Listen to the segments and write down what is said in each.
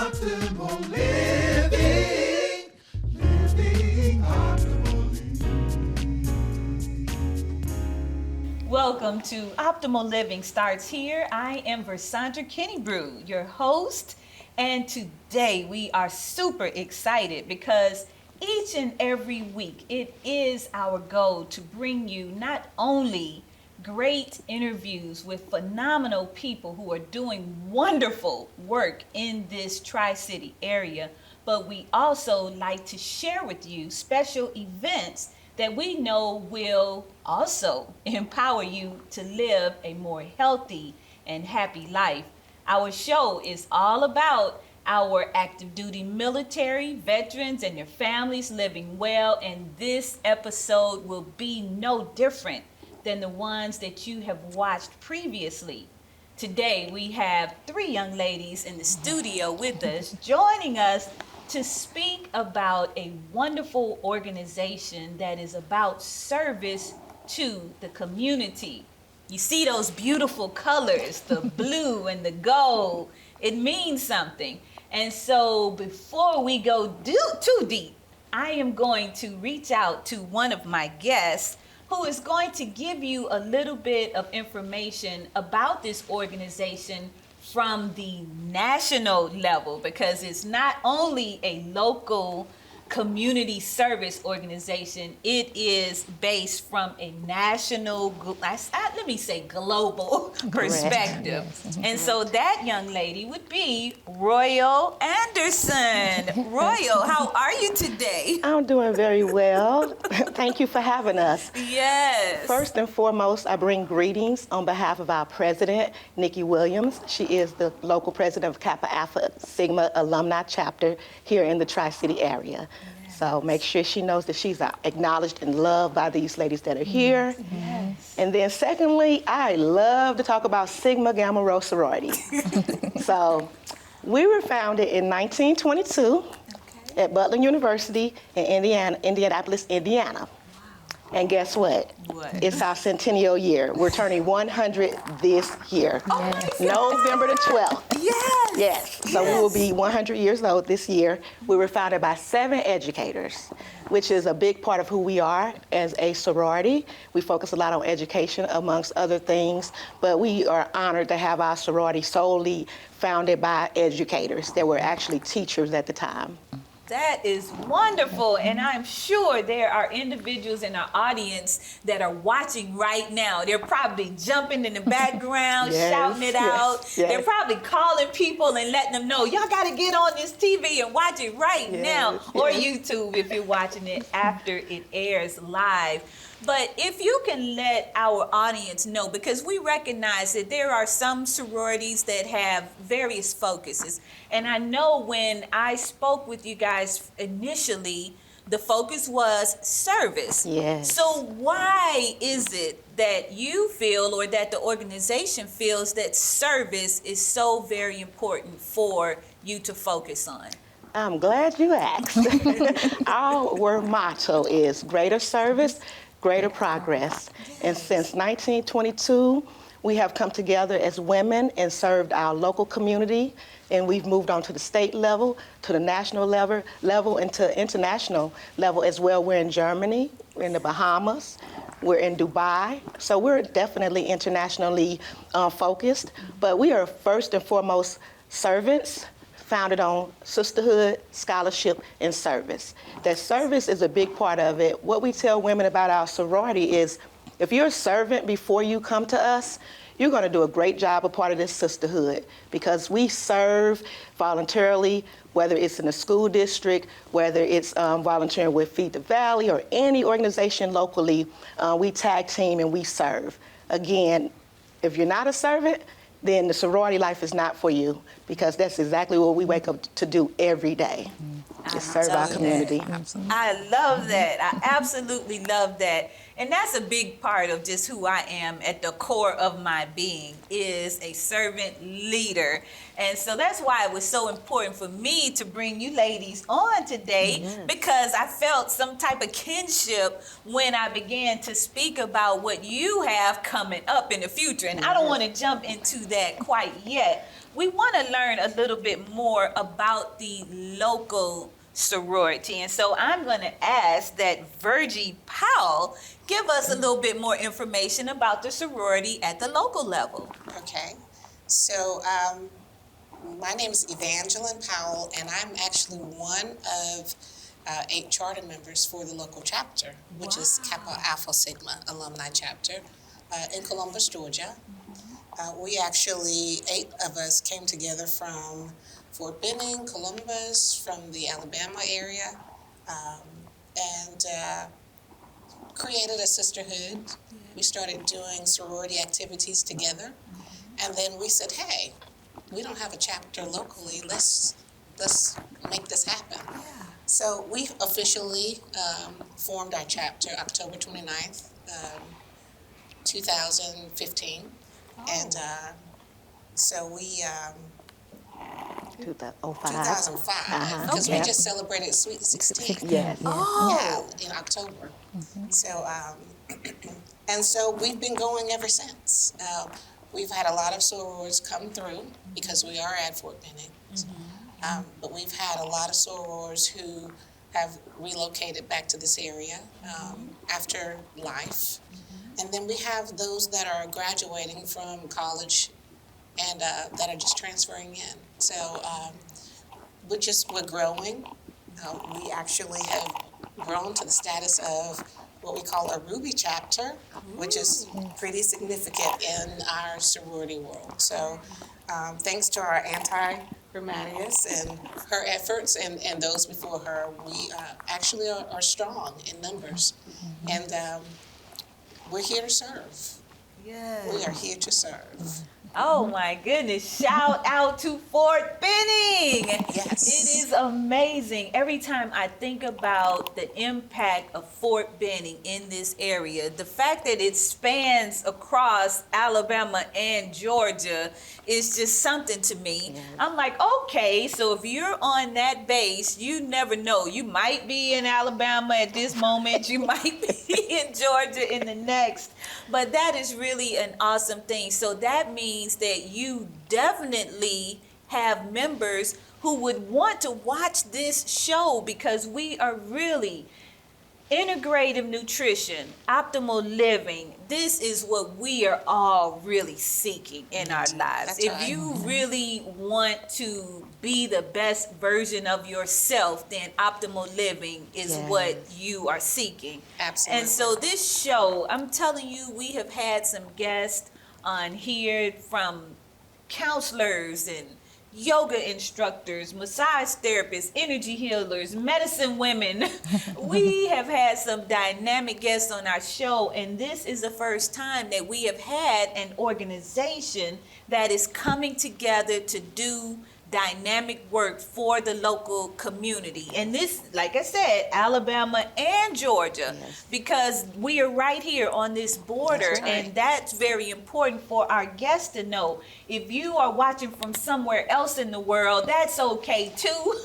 optimal living, living optimally. Welcome to Optimal Living Starts Here. I am Versandra Kennebrew, your host, and today we are super excited because each and every week it is our goal to bring you not only great interviews with phenomenal people who are doing wonderful work in this Tri-City area, but we also like to share with you special events that we know will also empower you to live a more healthy and happy life. Our show is all about our active duty military, veterans, and their families living well, and this episode will be no different than the ones that you have watched previously. Today we have three young ladies in the studio with us, joining us to speak about a wonderful organization that is about service to the community. You see those beautiful colors, the blue and the gold, it means something. And so before we go too deep, I am going to reach out to one of my guests who is going to give you a little bit of information about this organization from the national level, because it's not only a local community service organization, it is based from a national, let me say global perspective. Yes. And so that young lady would be Royal Anderson. Royal, how are you today? I'm doing very well. Thank you for having us. Yes. First and foremost, I bring greetings on behalf of our president, Nikki Williams. She is the local president of Kappa Alpha Sigma Alumni Chapter here in the Tri-City area. Yes. So make sure she knows that she's acknowledged and loved by these ladies that are here. Yes. And then secondly, I love to talk about Sigma Gamma Rho sorority. So we were founded in 1922 at Butler University in Indianapolis, Indiana. And guess what? What? It's our centennial year. We're turning 100 this year. Oh November the 12th. Yes. Yes. So we will be 100 years old this year. We were founded by 7 educators, which is a big part of who we are as a sorority. We focus a lot on education, amongst other things, but we are honored to have our sorority solely founded by educators that were actually teachers at the time. That is wonderful, and I'm sure there are individuals in our audience that are watching right now. They're probably jumping in the background, Yes, shouting it out. yes. They're probably calling people and letting them know, y'all got to get on this TV and watch it right now, or YouTube if you're watching it after it airs live. But if you can let our audience know, because we recognize that there are some sororities that have various focuses. And I know when I spoke with you guys initially, the focus was service. Yes. So why is it that you feel, or that the organization feels, that service is so very important for you to focus on? I'm glad you asked. Our motto is greater service, greater progress. And since 1922, we have come together as women and served our local community, and we've moved on to the state level, to the national level, and to international level as well. We're in Germany, we're in the Bahamas, we're in Dubai, so we're definitely internationally focused, but we are first and foremost servants, founded on sisterhood, scholarship, and service. That service is a big part of it. What we tell women about our sorority is, if you're a servant before you come to us, you're gonna do a great job, a part of this sisterhood, because we serve voluntarily, whether it's in the school district, whether it's volunteering with Feed the Valley or any organization locally, we tag team and we serve. Again, if you're not a servant, then the sorority life is not for you, because that's exactly what we wake up to do every day, to serve our community. I love that. I absolutely love that. And that's a big part of just who I am at the core of my being, is a servant leader. And so that's why it was so important for me to bring you ladies on today, because I felt some type of kinship when I began to speak about what you have coming up in the future. And I don't want to jump into that quite yet, we want to learn a little bit more about the local sorority. And so I'm going to ask that Virgie Powell give us a little bit more information about the sorority at the local level. Okay, so my name is Evangeline Powell, and I'm actually one of 8 charter members for the local chapter, which is Kappa Alpha Sigma Alumni Chapter in Columbus, Georgia. We actually, 8 of us came together from Fort Benning, Columbus, from the Alabama area, and created a sisterhood. We started doing sorority activities together, and then we said, hey, we don't have a chapter locally, let's make this happen. So we officially formed our chapter October 29th, 2015. And so we, 2005, because we just celebrated Sweet 16. Yes. Yeah, in October. So, and so we've been going ever since. We've had a lot of sorors come through because we are at Fort Benning. But we've had a lot of sorors who have relocated back to this area after life. And then we have those that are graduating from college and that are just transferring in. So we're growing. We actually have grown to the status of what we call a Ruby chapter, which is pretty significant in our sorority world. So thanks to our Hermanius and her efforts and those before her, we actually are strong in numbers. And we're here to serve. Yes. We are here to serve. Oh my goodness, shout out to Fort Benning. Yes. It is amazing. Every time I think about the impact of Fort Benning in this area, the fact that it spans across Alabama and Georgia is just something to me. Yes. I'm like, okay, so if you're on that base, you never know. You might be in Alabama at this moment, you might be in Georgia in the next. But that is really an awesome thing. So that means that you definitely have members who would want to watch this show, because we are really integrative nutrition, optimal living. This is what we are all really seeking in our lives. That's If right. you really want to be the best version of yourself, then optimal living is Yes. what you are seeking. Absolutely. And so this show, I'm telling you, we have had some guests on here from counselors and yoga instructors, massage therapists, energy healers, medicine women. We have had some dynamic guests on our show, and this is the first time that we have had an organization that is coming together to do dynamic work for the local community. And this, like I said, Alabama and Georgia, Yes. because we are right here on this border. That's right. And that's very important for our guests to know. If you are watching from somewhere else in the world, that's okay too,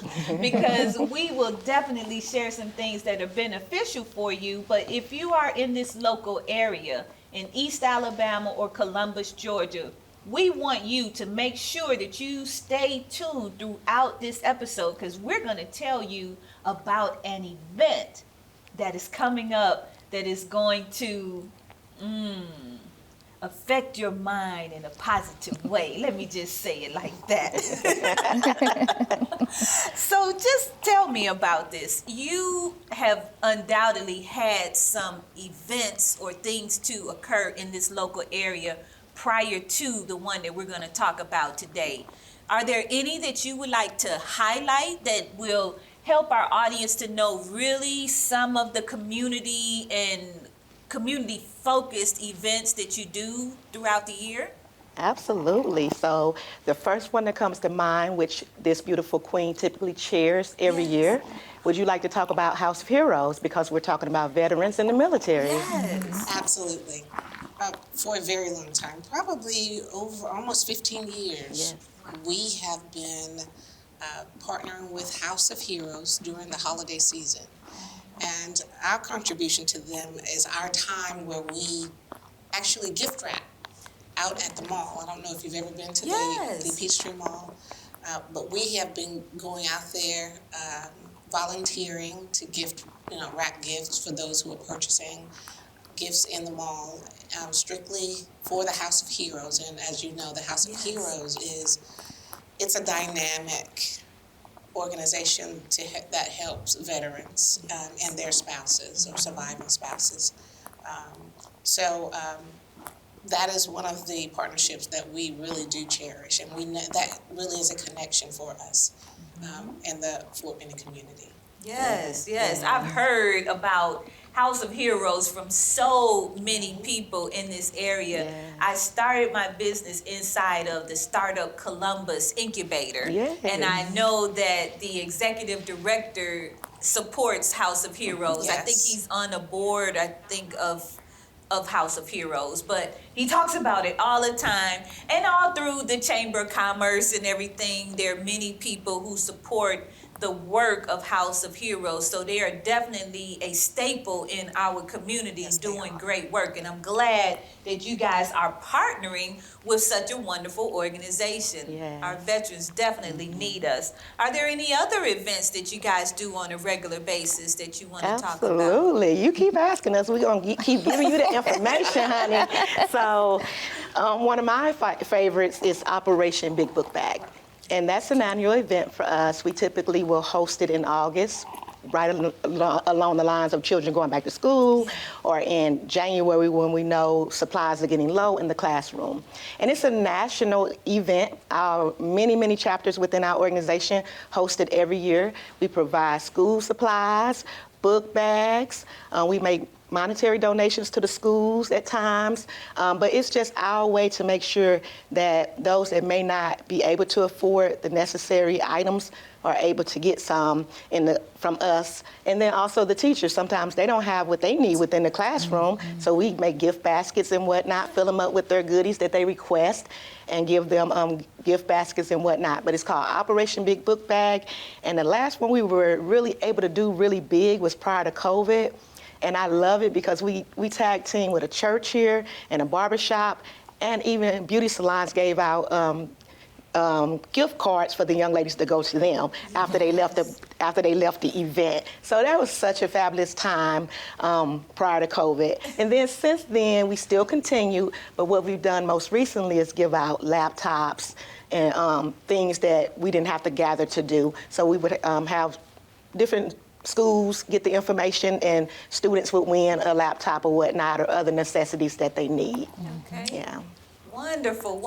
because we will definitely share some things that are beneficial for you. But if you are in this local area in East Alabama or Columbus, Georgia, we want you to make sure that you stay tuned throughout this episode, because we're going to tell you about an event that is coming up that is going to affect your mind in a positive way. Let me just say it like that. So just tell me about this. You have undoubtedly had some events or things to occur in this local area prior to the one that we're going to talk about today. Are there any that you would like to highlight that will help our audience to know really some of the community and community-focused events that you do throughout the year? Absolutely. So the first one that comes to mind, which this beautiful queen typically chairs every year, would you like to talk about House of Heroes? Because we're talking about veterans in the military. Yes. Absolutely. For a very long time, probably over almost 15 years, Yes. we have been partnering with House of Heroes during the holiday season. And our contribution to them is our time where we actually gift wrap out at the mall. I don't know if you've ever been to the Peachtree Mall, but we have been going out there volunteering to gift, wrap gifts for those who are purchasing gifts in the mall, strictly for the House of Heroes. And as you know, the House of Heroes it's a dynamic organization that helps veterans and their spouses or surviving spouses. That is one of the partnerships that we really do cherish, and we know that really is a connection for us in the Fort Benning community. Yes. I've heard about House of Heroes from so many people in this area. Yeah. I started my business inside of the Startup Columbus Incubator. Yes. And I know that the executive director supports House of Heroes. I think he's on the board, of House of Heroes, but he talks about it all the time, and all through the Chamber of Commerce and everything. There are many people who support the work of House of Heroes, so they are definitely a staple in our community, doing great work, and I'm glad that you guys are partnering with such a wonderful organization. Yes. Our veterans definitely need us. Are there any other events that you guys do on a regular basis that you want to talk about? Absolutely. You keep asking us. We're going to keep giving you the information, honey. So one of my favorites is Operation Big Book Bag. And that's an annual event for us. We typically will host it in August, right along the lines of children going back to school, or in January when we know supplies are getting low in the classroom. And it's a national event. Our many chapters within our organization host it every year. We provide school supplies, book bags. We make monetary donations to the schools at times, but it's just our way to make sure that those that may not be able to afford the necessary items are able to get some from us. And then also the teachers, sometimes they don't have what they need within the classroom, so we make gift baskets and whatnot, fill them up with their goodies that they request, and give them gift baskets and whatnot. But it's called Operation Big Book Bag. And the last one we were really able to do really big was prior to COVID. And I love it because we tag team with a church here and a barbershop, and even beauty salons gave out gift cards for the young ladies to go to them after they left the event. So that was such a fabulous time prior to COVID. And then since then, we still continue, but what we've done most recently is give out laptops and things that we didn't have to gather to do. So we would have different schools get the information, and students would win a laptop or whatnot, or other necessities that they need. Okay. Yeah. Wonderful.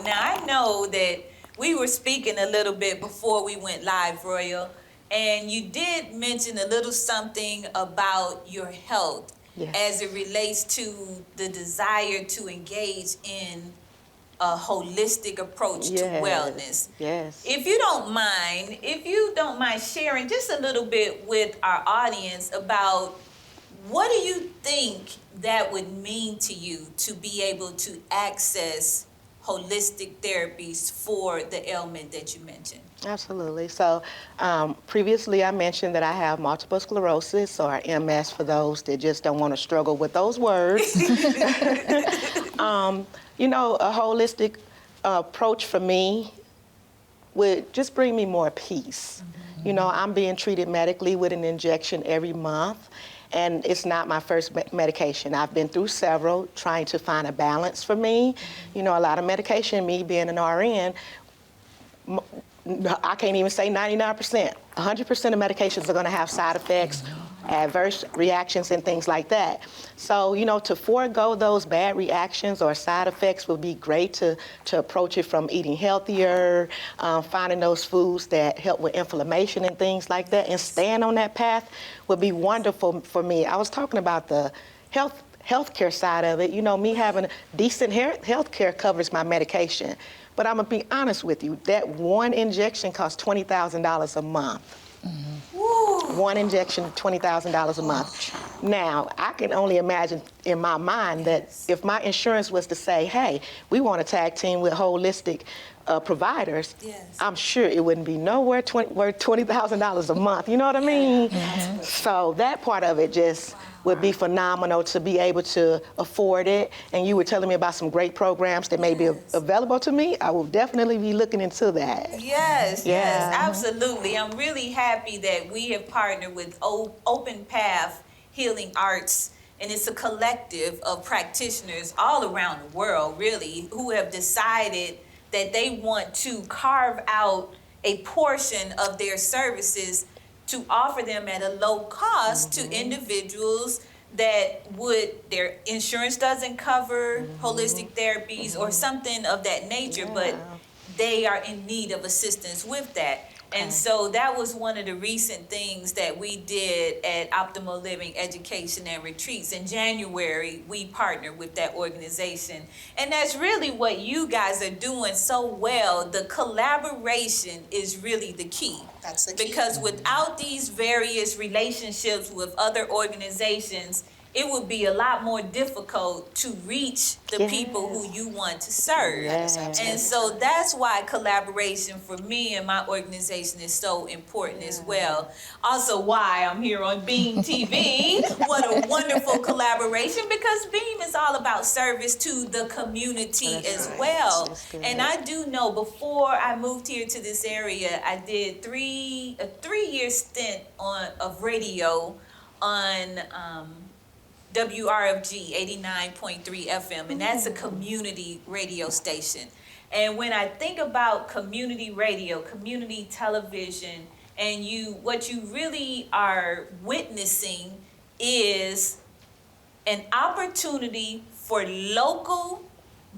Now, I know that we were speaking a little bit before we went live, Royal, and you did mention a little something about your health as it relates to the desire to engage in a holistic approach to wellness. Yes. If you don't mind sharing just a little bit with our audience about what do you think that would mean to you to be able to access holistic therapies for the ailment that you mentioned? Absolutely. So previously I mentioned that I have multiple sclerosis, or MS for those that just don't want to struggle with those words. A holistic approach for me would just bring me more peace. Mm-hmm. I'm being treated medically with an injection every month, and it's not my first medication. I've been through several, trying to find a balance for me. A lot of medication, me being an RN, I can't even say 99%. 100% of medications are going to have side effects, adverse reactions, and things like that. So, to forego those bad reactions or side effects would be great to approach it from eating healthier, finding those foods that help with inflammation and things like that, and staying on that path would be wonderful for me. I was talking about the healthcare side of it. Me having decent healthcare covers my medication. But I'm going to be honest with you, that one injection costs $20,000 a month. Mm-hmm. One injection, $20,000 a month. Now, I can only imagine in my mind that if my insurance was to say, hey, we want to tag team with holistic providers, Yes. I'm sure it wouldn't be nowhere worth $20,000 a month. You know what I mean? So that part of it just would be phenomenal to be able to afford it. And you were telling me about some great programs that may be available to me. I will definitely be looking into that. Yes, Yeah. yes, absolutely. I'm really happy that we have partnered with Open Path Healing Arts, and it's a collective of practitioners all around the world, really, who have decided that they want to carve out a portion of their services to offer them at a low cost to individuals that their insurance doesn't cover holistic therapies or something of that nature, but they are in need of assistance with that. And so that was one of the recent things that we did at Optimal Living Education and Retreats. In January, we partnered with that organization. And that's really what you guys are doing so well. The collaboration is really the key. That's the key. Because without these various relationships with other organizations, it would be a lot more difficult to reach the people who you want to serve. Yes. And so that's why collaboration for me and my organization is so important as well. Also why I'm here on Beam TV. What a wonderful collaboration, because Beam is all about service to the community as well. And I do know before I moved here to this area, I did a 3-year stint of radio on WRFG 89.3 FM, and that's a community radio station. And when I think about community radio, community television, and what you really are witnessing is an opportunity for local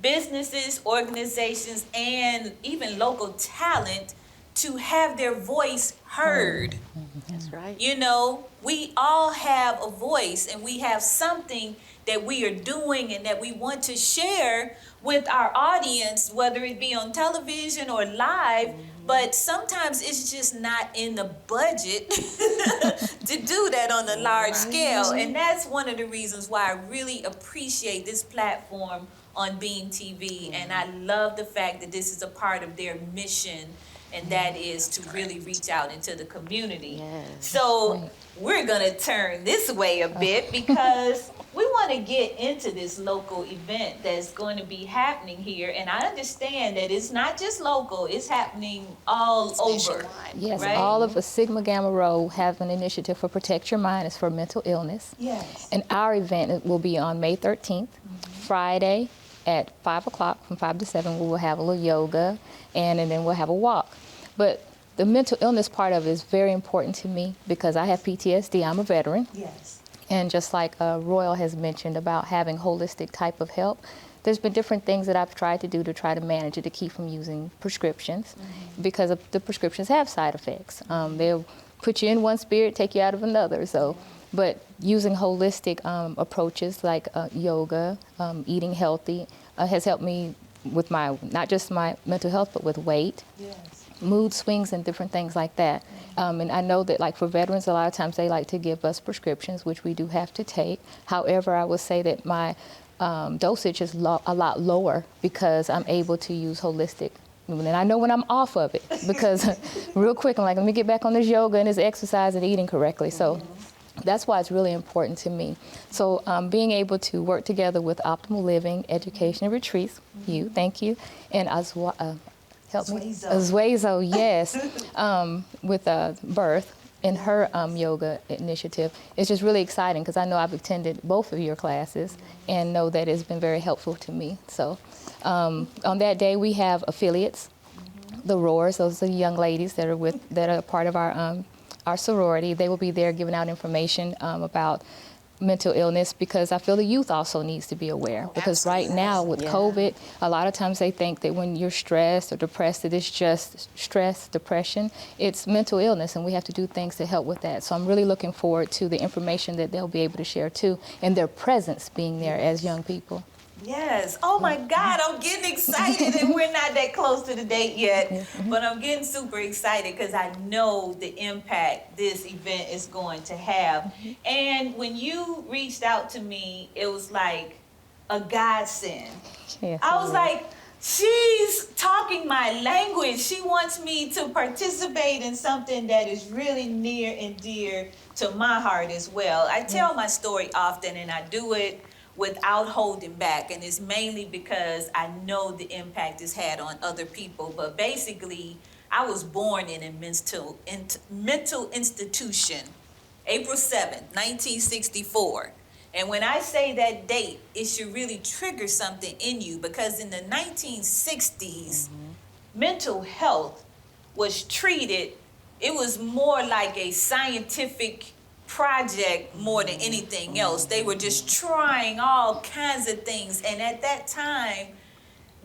businesses, organizations, and even local talent to have their voice heard. That's right. You know, we all have a voice, and we have something that we are doing and that we want to share with our audience, whether it be on television or live, but sometimes it's just not in the budget to do that on a large scale. And that's one of the reasons why I really appreciate this platform on Beam TV, and I love the fact that this is a part of their mission, and that is to really reach out into the community. Yes. So we're gonna turn this way a bit because we want to get into this local event that's going to be happening here. And I understand that it's not just local, it's happening all over. Nationwide. Yes, right? all of us, Sigma Gamma Rho, have an initiative for Protect Your Mind. It's for mental illness. Yes. And our event will be on May 13th, Friday at 5 o'clock, from 5 to 7. We will have a little yoga, and then we'll have a walk. But the mental illness part of it is very important to me because I have PTSD. I'm a veteran. Yes. And just like Royal has mentioned about having holistic type of help, there's been different things that I've tried to do to try to manage it, to keep from using prescriptions, because the prescriptions have side effects. They'll put you in one spirit, take you out of another. So, but using holistic approaches like yoga, eating healthy, has helped me with not just my mental health, but with weight. Yes. Mood swings and different things like that. And I know that, like, for veterans, a lot of times they like to give us prescriptions, which we do have to take. However, I would say that my dosage is a lot lower because I'm able to use holistic. And I know when I'm off of it because real quick, I'm like, let me get back on this yoga and this exercise and eating correctly. So that's why it's really important to me. So being able to work together with Optimal Living Education and Retreats, thank you, and help me. Azuezo, yes, with Birth in her yoga initiative. It's just really exciting because I know I've attended both of your classes and know that it's been very helpful to me. So on that day we have affiliates, the Roars. Those are the young ladies that are part of our sorority. They will be there giving out information about mental illness, because I feel the youth also needs to be aware. Because right now with COVID, a lot of times they think that when you're stressed or depressed, that it's just stress, depression. It's mental illness, and we have to do things to help with that. So I'm really looking forward to the information that they'll be able to share too, and their presence being there as young people. Yes. Oh my God, I'm getting excited, and we're not that close to the date yet, but I'm getting super excited because I know the impact this event is going to have. And when you reached out to me, it was like a godsend. Yes, I was like, she's talking my language. She wants me to participate in something that is really near and dear to my heart as well. I tell my story often, and I do it without holding back, and it's mainly because I know the impact it's had on other people. But basically, I was born in a mental institution, April 7th, 1964. And when I say that date, it should really trigger something in you, because in the 1960s, mental health was treated, it was more like a scientific project more than anything else. They were just trying all kinds of things. And at that time,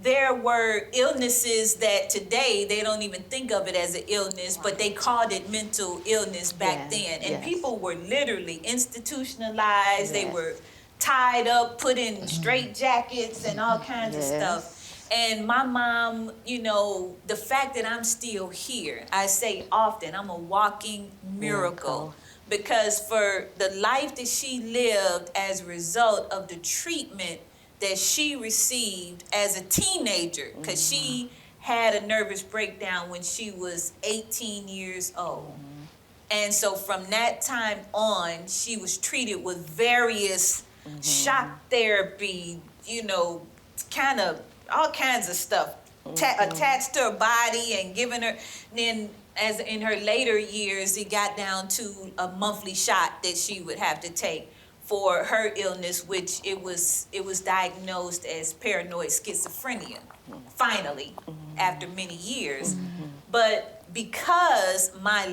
there were illnesses that today they don't even think of it as an illness, but they called it mental illness back then. And people were literally institutionalized. They were tied up, put in straitjackets and all kinds of stuff. And my mom, you know, the fact that I'm still here, I say often, I'm a walking miracle. Because for the life that she lived as a result of the treatment that she received as a teenager, because she had a nervous breakdown when she was 18 years old. And so from that time on, she was treated with various shock therapy, you know, kind of all kinds of stuff attached to her body and giving her, then as in her later years, it got down to a monthly shot that she would have to take for her illness, which it was diagnosed as paranoid schizophrenia, finally, after many years. But because my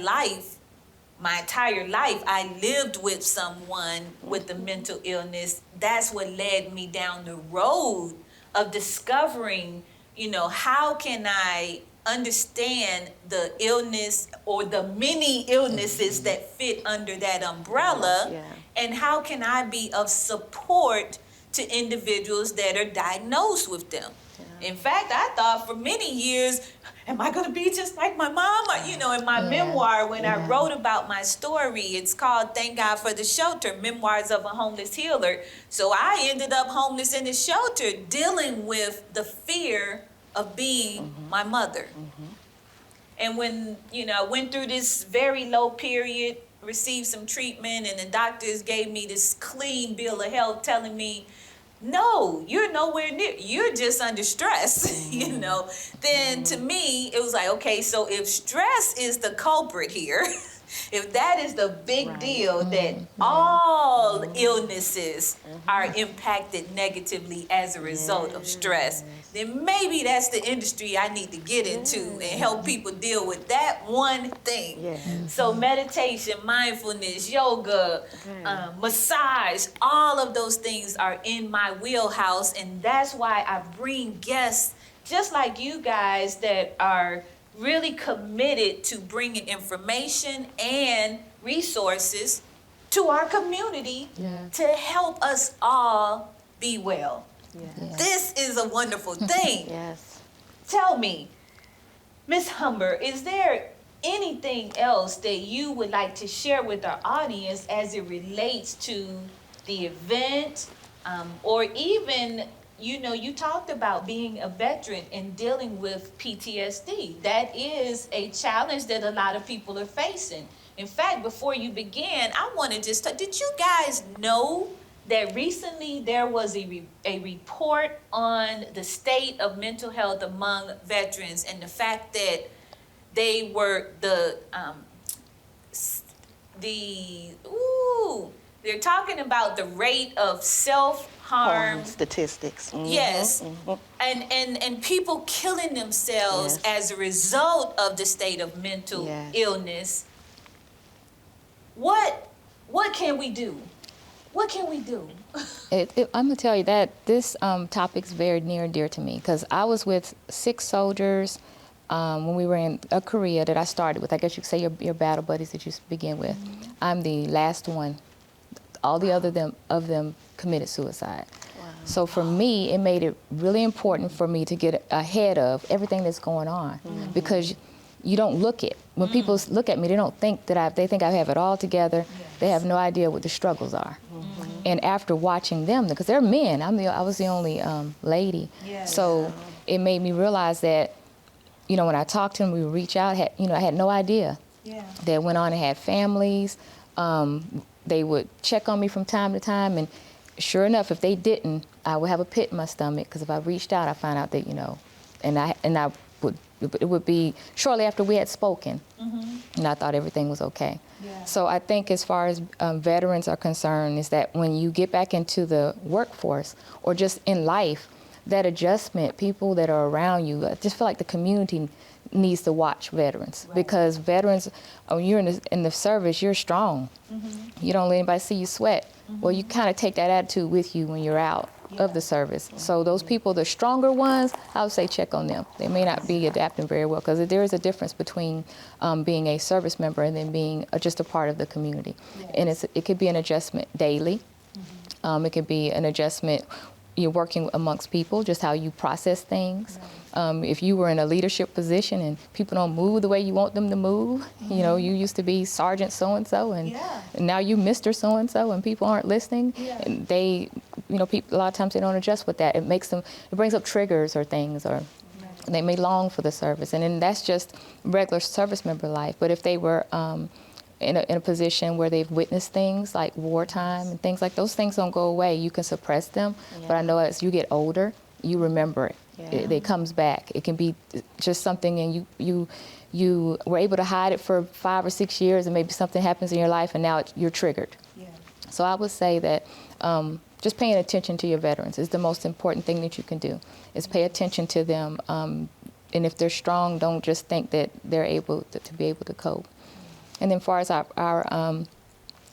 entire life, I lived with someone with a mental illness, that's what led me down the road of discovering, you know, how can I understand the illness or the many illnesses that fit under that umbrella, and how can I be of support to individuals that are diagnosed with them. In fact, I thought for many years, am I going to be just like my mom? Or, you know, in my memoir, when I wrote about my story, it's called Thank God for the Shelter, Memoirs of a Homeless Healer. So I ended up homeless in the shelter, dealing with the fear of being my mother. And when, you know, I went through this very low period, received some treatment, and the doctors gave me this clean bill of health telling me, no, you're nowhere near, you're just under stress, you know. Then to me, it was like, okay, so if stress is the culprit here, if that is the big deal, that all illnesses are impacted negatively as a result of stress, then maybe that's the industry I need to get into and help people deal with that one thing. So meditation, mindfulness, yoga, massage, all of those things are in my wheelhouse, and that's why I bring guests just like you guys that are really committed to bringing information and resources to our community to help us all be well. This is a wonderful thing. Tell me, Ms. Humber, is there anything else that you would like to share with our audience as it relates to the event, or even, you know, you talked about being a veteran and dealing with PTSD. That is a challenge that a lot of people are facing. In fact, before you began, I want to just did you guys know that recently there was a report on the state of mental health among veterans, and the fact that they were they're talking about the rate of self-harm statistics. Yes. And people killing themselves as a result of the state of mental illness. What can we do? What can we do? I'm gonna tell you that this topic's very near and dear to me, because I was with 6 soldiers when we were in Korea that I started with. I guess you could say your battle buddies that you begin with. I'm the last one. All the other of them committed suicide. So for me, it made it really important for me to get ahead of everything that's going on, because you don't look it. When people look at me, they don't think that they think I have it all together. They have no idea what the struggles are. And after watching them, because they're men, I was the only lady. So it made me realize that, you know, when I talked to them, we would reach out, I had no idea. Yeah. They went on and had families. They would check on me from time to time, and sure enough, if they didn't, I would have a pit in my stomach, because if I reached out, I found out that, it would be shortly after we had spoken, and I thought everything was okay. Yeah. So I think as far as veterans are concerned, is that when you get back into the workforce or just in life, that adjustment, people that are around you, I just feel like the community needs to watch veterans, because veterans, when you're in the service, you're strong. You don't let anybody see you sweat. Well, you kind of take that attitude with you when you're out of the service. So those people, the stronger ones, I would say check on them. They may not be adapting very well, because there is a difference between being a service member and then being just a part of the community. And it could be an adjustment daily. It could be an adjustment, you're working amongst people, just how you process things. If you were in a leadership position and people don't move the way you want them to move, you know, you used to be Sergeant so-and-so, and now you Mr. so-and-so, and people aren't listening. And they, people, a lot of times they don't adjust with that. It brings up triggers or things, or they may long for the service. And then that's just regular service member life. But if they were in a position where they've witnessed things like wartime and things like those, things don't go away. You can suppress them, but I know as you get older, you remember it. It comes back. It can be just something, and you were able to hide it for 5 or 6 years, and maybe something happens in your life, and now you're triggered. So I would say that just paying attention to your veterans is the most important thing that you can do, is pay attention to them. And if they're strong, don't just think that they're able to be able to cope. And then as far as our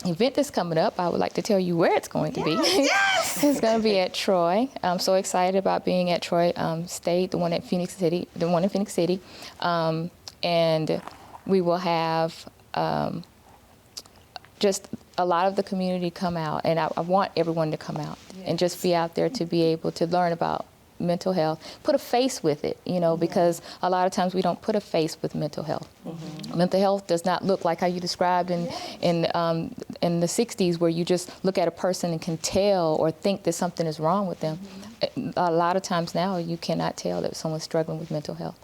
event that's coming up, I would like to tell you where it's going to be. It's going to be at Troy. I'm so excited about being at Troy State, the one in Phoenix City. And we will have just a lot of the community come out. And I want everyone to come out and just be out there to be able to learn about mental health, put a face with it, because a lot of times we don't put a face with mental health. Mental health does not look like how you described in the 60s, where you just look at a person and can tell or think that something is wrong with them. A lot of times now you cannot tell that someone's struggling with mental health.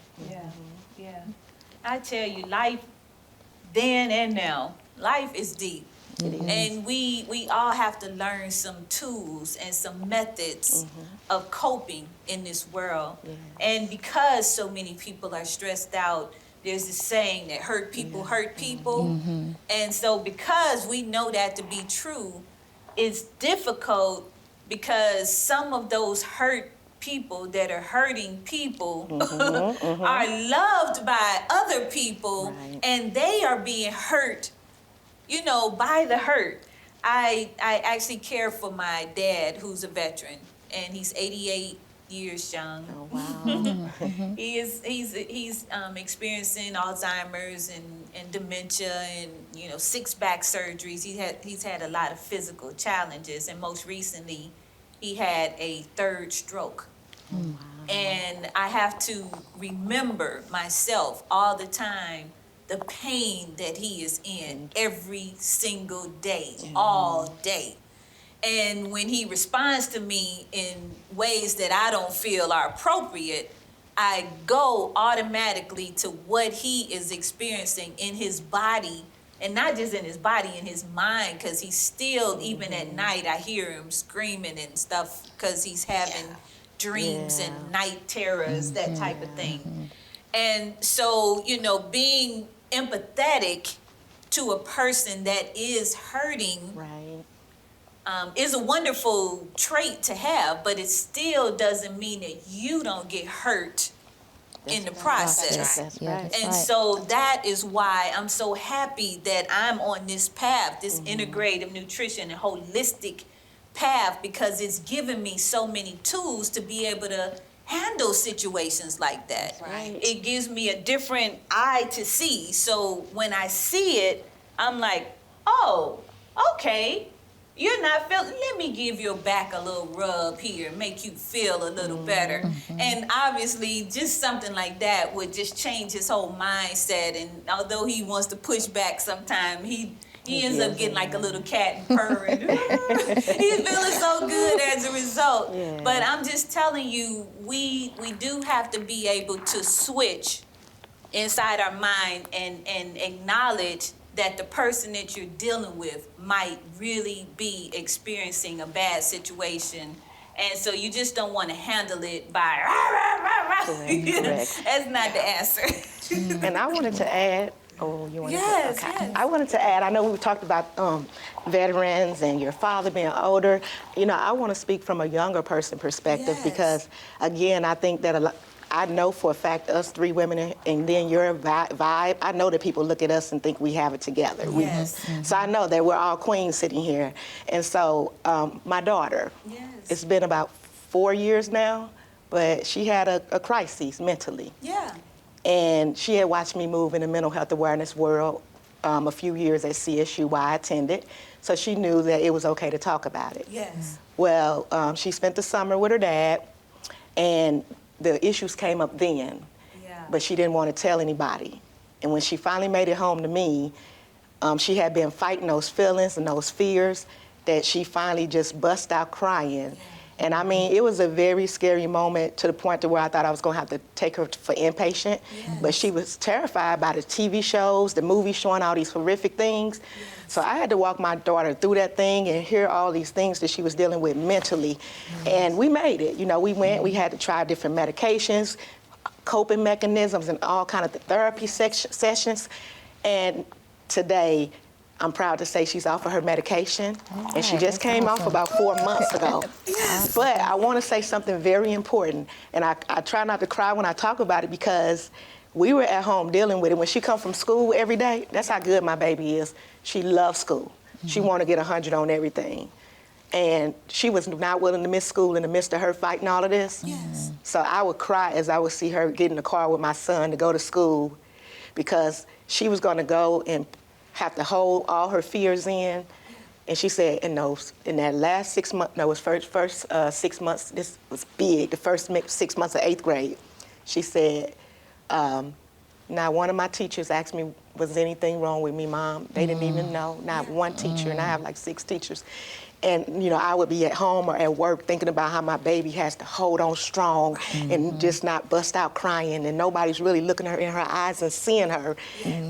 I tell you, life then and now, life is deep. And we all have to learn some tools and some methods of coping in this world. And because so many people are stressed out, there's this saying that hurt people hurt people. And so because we know that to be true, it's difficult, because some of those hurt people that are hurting people are loved by other people, and they are being hurt by the hurt. I actually care for my dad, who's a veteran, and he's 88 years young. Oh, wow. He's experiencing Alzheimer's and dementia, and 6 back surgeries. He's had a lot of physical challenges, and most recently he had a 3rd stroke. Oh, wow. And I have to remember myself all the time the pain that he is in every single day, all day. And when he responds to me in ways that I don't feel are appropriate, I go automatically to what he is experiencing in his body, and not just in his body, in his mind, because he's still, even at night, I hear him screaming and stuff, because he's having dreams and night terrors, that type of thing. And so, being empathetic to a person that is hurting is a wonderful trait to have, but it still doesn't mean that you don't get hurt in the process. So that is why I'm so happy that I'm on this path, this integrative nutrition and holistic path, because it's given me so many tools to be able to handle situations like that. It gives me a different eye to see. So when I see it, I'm like, oh, okay, you're not feeling, let me give your back a little rub here, make you feel a little better. And obviously just something like that would just change his whole mindset. And although he wants to push back sometimes, He ends up getting like a little cat and purring. He's feeling so good as a result. Yeah. But I'm just telling you, we do have to be able to switch inside our mind and acknowledge that the person that you're dealing with might really be experiencing a bad situation. And so you just don't want to handle it by, Correct. That's not the answer. And I wanted to add, you want Yes, to? Okay. yes. I wanted to add, I know we talked about veterans and your father being older. You know, I want to speak from a younger person perspective Yes. because, again, I think that I know for a fact us three women and then your vibe, I know that people look at us and think we have it together. Yes. So I know that we're all queens sitting here. And so my daughter, Yes. it's been about 4 years now, but she had a crisis mentally. Yeah. And she had watched me move in the mental health awareness world a few years at CSU where I attended. So she knew that it was okay to talk about it. Yes. Well, she spent the summer with her dad, and the issues came up then, Yeah. but she didn't want to tell anybody. And when she finally made it home to me, she had been fighting those feelings and those fears that she finally just bust out crying. And I mean, it was a very scary moment to the point to where I thought I was gonna have to take her for inpatient. But she was terrified by the TV shows, the movies showing all these horrific things. So I had to walk my daughter through that thing and hear all these things that she was dealing with mentally. And we made it. You know, we had to try different medications, coping mechanisms, and all kind of therapy sessions. And today, I'm proud to say she's off of her medication, and she just came off about 4 months ago. But I want to say something very important, and I try not to cry when I talk about it because we were at home dealing with it. When she come from school every day, that's how good my baby is. She loves school. She want to get 100 on everything. And she was not willing to miss school in the midst of her fighting all of this. Yes. So I would cry as I would see her get in the car with my son to go to school because she was going to go and have to hold all her fears in. And she said in that last 6 months, no, it was first 6 months, this was big, the first 6 months of 8th grade. She said, now one of my teachers asked me, was anything wrong with me, Mom? They didn't even know, not one teacher, and I have like 6 teachers. And, you know, I would be at home or at work thinking about how my baby has to hold on strong and just not bust out crying, and nobody's really looking her in her eyes and seeing her.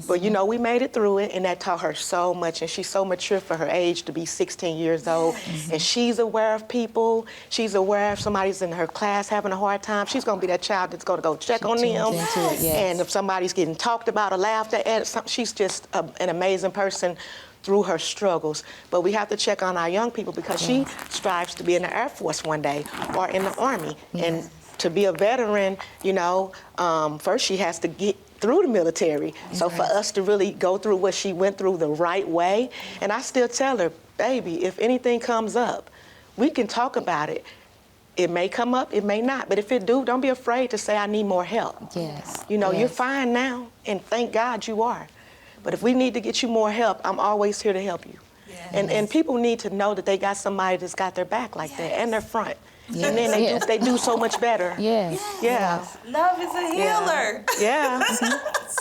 But, you know, we made it through it, and that taught her so much, and she's so mature for her age to be 16 years old. And she's aware of people. She's aware if somebody's in her class having a hard time, she's going to be that child that's going to go check on them. And if somebody's getting talked about or laughed at, she's just an amazing person through her struggles. But we have to check on our young people because she strives to be in the Air Force one day or in the Army. And to be a veteran, you know, first she has to get through the military. So for us to really go through what she went through the right way, and I still tell her, baby, if anything comes up, we can talk about it. It may come up, it may not, but if it do, don't be afraid to say I need more help. Yes. You know, you're fine now, and thank God you are. But if we need to get you more help, I'm always here to help you. Yes. And people need to know that they got somebody that's got their back like that and their front. Yes. And then they do so much better. Yes. Yeah. Love is a healer. Yeah.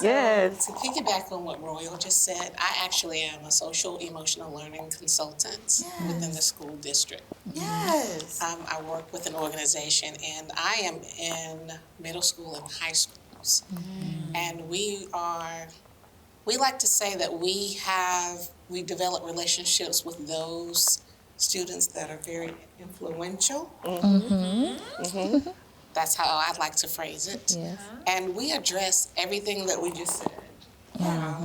Yes. To piggyback on what Royal just said, I actually am a social emotional learning consultant within the school district. Yes. I work with an organization, and I am in middle school and high schools. And we like to say that we develop relationships with those students that are very influential. That's how I'd like to phrase it. Yes. And we address everything that we just said.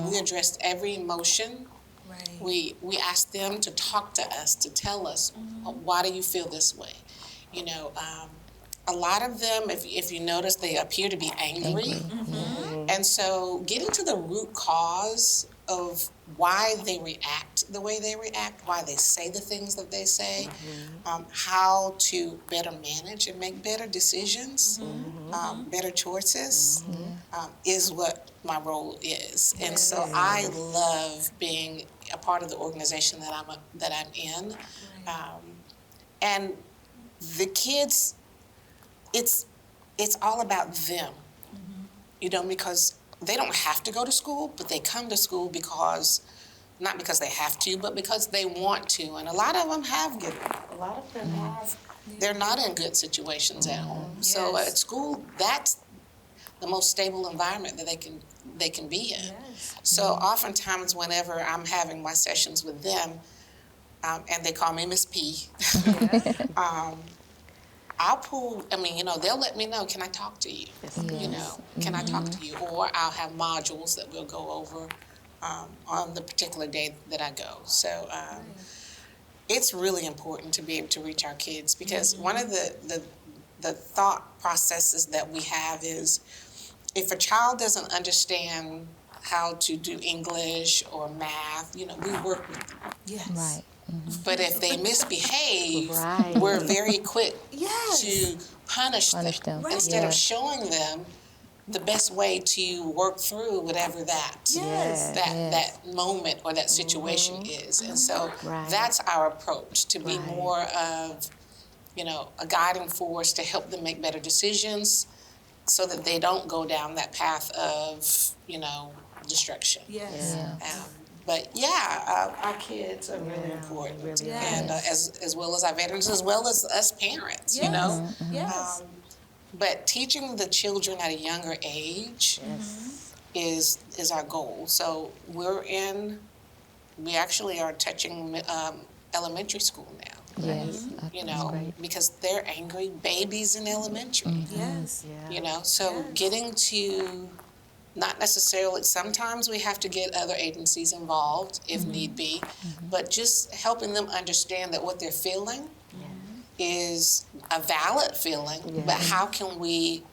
We addressed every emotion. Right. We asked them to talk to us, to tell us, why do you feel this way? You know, a lot of them, if you notice, they appear to be angry. And so getting to the root cause of why they react the way they react, why they say the things that they say, how to better manage and make better decisions, better choices, is what my role is. And so I love being a part of the organization that I'm in. And the kids, it's all about them, you know, because they don't have to go to school, but they come to school because not because they have to, but because they want to. And a lot of them have given up. A lot of them have. They're not in good situations at home. So Yes. at school, that's the most stable environment that they can be in. Yes. So oftentimes, whenever I'm having my sessions with them, and they call me Miss P, I'll pull, they'll let me know, can I talk to you? Can I talk to you? Or I'll have modules that we'll go over on the particular day that I go. So it's really important to be able to reach our kids, because one of the thought processes that we have is, if a child doesn't understand how to do English or math, we work with them. Yes. Right. But if they misbehave, Right. we're very quick Yes. to punish them, Right. instead of Yeah. showing them the best way to work through whatever Yes. that moment or that situation is. And so Right. that's our approach, to be more of, a guiding force to help them make better decisions, so that they don't go down that path of, destruction. Yes. But our kids are really important, really are. and as well as our veterans, as well as us parents, Yes. Yes. But teaching the children at a younger age is our goal. So we actually are touching elementary school now. Yes. Because they're angry babies in elementary. Yes. So getting to, not necessarily, sometimes we have to get other agencies involved if need be, but just helping them understand that what they're feeling is a valid feeling, but how can we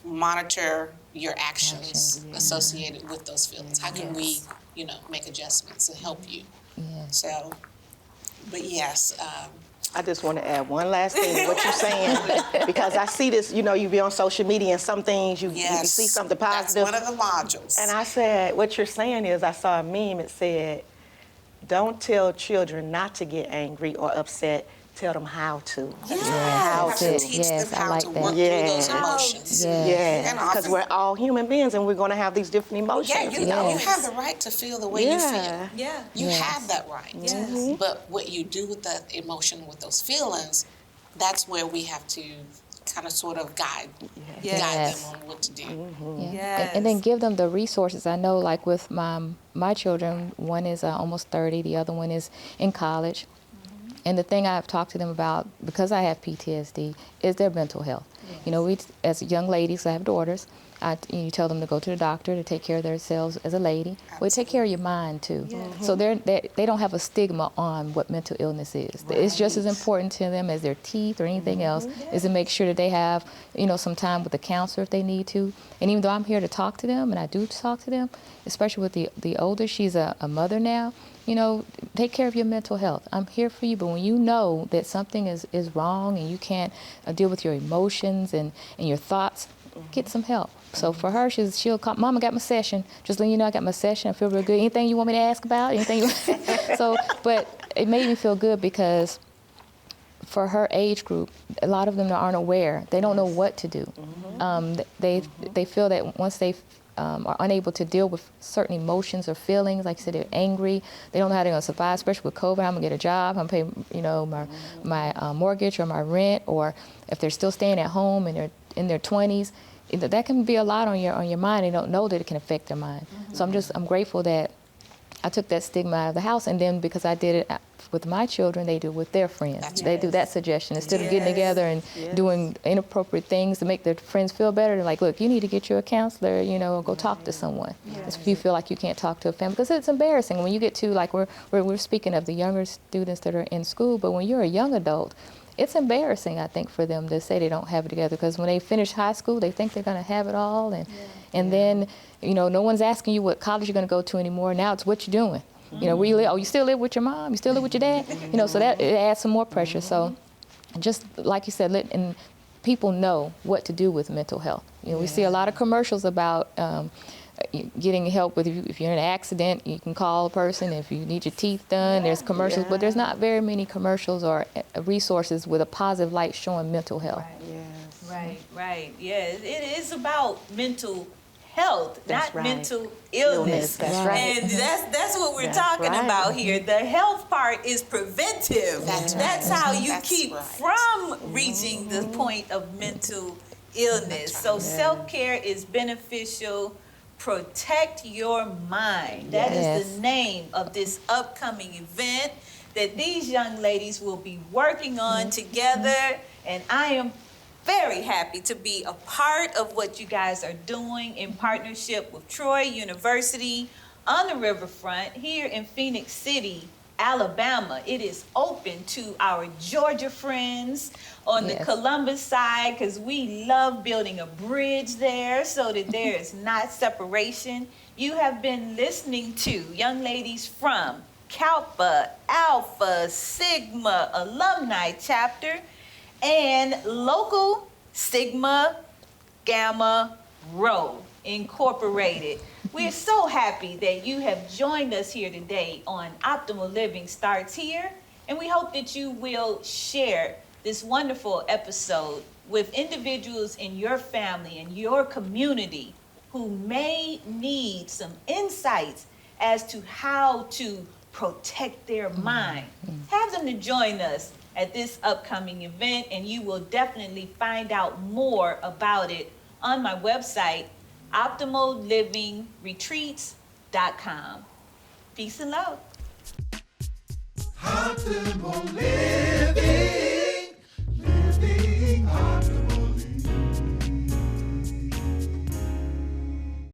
monitor your actions associated with those feelings? How can we, make adjustments and help you? Yes. So, but yes, I just want to add one last thing to what you're saying, because I see this, you be on social media, and some things you see something positive. That's one of the modules. And I said, what you're saying is, I saw a meme, it said, don't tell children not to get angry or upset, tell them how to. Yes. How have to to. teach Yes, them I how like to that. work through those emotions. Yes. Yeah, And because often- we're all human beings, and we're going to have these different emotions. Yeah, you have the right to feel the way you feel. Yeah. You Yes. have that right. Yes. But what you do with that emotion, with those feelings, that's where we have to kind of sort of guide Yes. them on what to do. Yeah. Yes. And then give them the resources. I know, like with my children, one is almost 30, the other one is in college. And the thing I've talked to them about, because I have PTSD, is their mental health. We, as young ladies, I have daughters, you tell them to go to the doctor to take care of themselves as a lady. Well, take care of your mind too. So they don't have a stigma on what mental illness is. It's just as important to them as their teeth or anything else, is to make sure that they have, some time with a counselor if they need to. And even though I'm here to talk to them, and I do talk to them, especially with the older, she's a mother now, take care of your mental health. I'm here for you, but when you know that something is wrong and you can't deal with your emotions and your thoughts, get some help. So for her, she'll call, Mom, I got my session. Just letting you know I got my session. I feel real good. Anything you want me to ask about? Anything? But it made me feel good, because for her age group, a lot of them aren't aware. They don't know what to do. They feel that once they are unable to deal with certain emotions or feelings, like you said, they're angry, they don't know how they're going to survive, especially with COVID. I'm going to get a job, I'm going to pay, my mortgage or my rent, or if they're still staying at home and they're in their 20s, that can be a lot on your mind. They don't know that it can affect their mind. So I'm grateful that I took that stigma out of the house, and then because I did it with my children, they do it with their friends. They do that suggestion. Instead of getting together and doing inappropriate things to make their friends feel better, they're like, look, you need to get you a counselor, or go talk to someone. If you feel like you can't talk to a family, because it's embarrassing when you get to, like, we're speaking of the younger students that are in school, but when you're a young adult, it's embarrassing, I think, for them to say they don't have it together, because when they finish high school, they think they're going to have it all, and then, no one's asking you what college you're going to go to anymore. Now it's what you're doing. Where you live. Oh, you still live with your mom? You still live with your dad? So that it adds some more pressure. So, just like you said, and people know what to do with mental health. We see a lot of commercials about getting help with if you're in an accident, you can call a person. If you need your teeth done, there's commercials, but there's not very many commercials or resources with a positive light showing mental health. Right. Yeah, it is about mental health, That's not right. mental illness. That's right. And that's what we're That's talking right. about here. The health part is preventive. That's how you That's keep right. from reaching the point of mental illness. So self-care is beneficial. Protect your mind. That is Yes. the name of this upcoming event that these young ladies will be working on together. And I am very happy to be a part of what you guys are doing in partnership with Troy University on the riverfront here in Phoenix City, Alabama. It is open to our Georgia friends on the Yes. Columbus side, because we love building a bridge there so that there is not separation. You have been listening to young ladies from Kappa Alpha Sigma Alumni Chapter and local Sigma Gamma Rho Incorporated. We're so happy that you have joined us here today on Optimal Living Starts Here, and we hope that you will share this wonderful episode with individuals in your family and your community who may need some insights as to how to protect their mind. Have them to join us at this upcoming event, and you will definitely find out more about it on my website, optimallivingretreats.com. Peace and love. Optimal living.